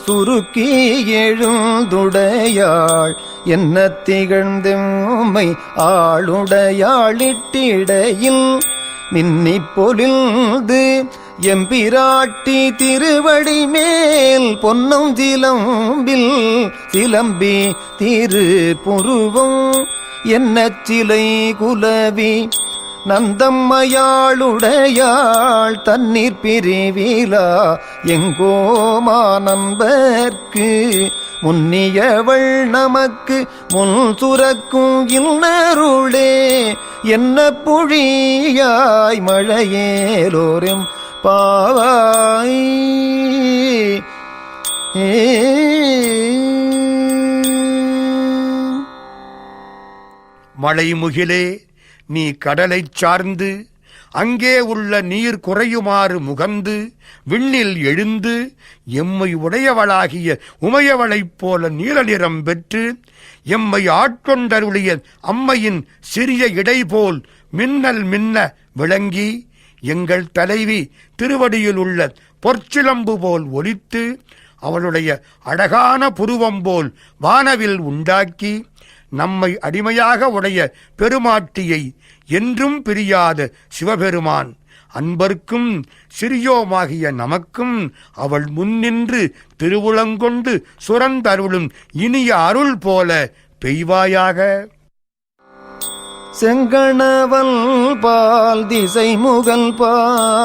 சுருக்கி எழுந்துடையாள் என்ன திகழ்ந்தெம்மை ஆளுடையாளிட்டிடையில் மின்னிப் பொலிந்து எம்பிராட்டி திருவடி மேல் பொன்னும் சிலம்பில் சிலம்பி திருப்புருவம் என்ன சிலை குலவி நந்தம்மையாளுடையாள் தண்ணீர் பிரிவிலா எங்கோமா நண்பர்க்கு முன்னியவள் நமக்கு முன் சுரக்கும் இன்னருளே என்ன புழியாய் மழையேலோரும் பாவாய். மழைமுகிலே, நீ கடலைச் சார்ந்து அங்கே உள்ள நீர் குறையுமாறு முகந்து விண்ணில் எழுந்து எம்மை உடையவளாகிய உமையவளைப் போல நீல நிறம் பெற்று எம்மை ஆட்கொண்டருளிய அம்மையின் சிறிய இடைபோல் மின்னல் மின்ன விளங்கி எங்கள் தலைவி திருவடியில் உள்ள பொற்சிலம்பு போல் ஒலித்து அவளுடைய அழகான புருவம் போல் வானவில் உண்டாக்கி நம்மை அடிமையாக உடைய பெருமாட்டியை என்றும் பிரியாத சிவபெருமான் அன்பர்க்கும் சிறியோமாகிய நமக்கும் அவள் முன்னின்று திருவுளங்கொண்டு சுரந்தருளும் இனிய அருள் போல பெய்வாயாக. செங்கணவன் பால் திசை முகல் பால்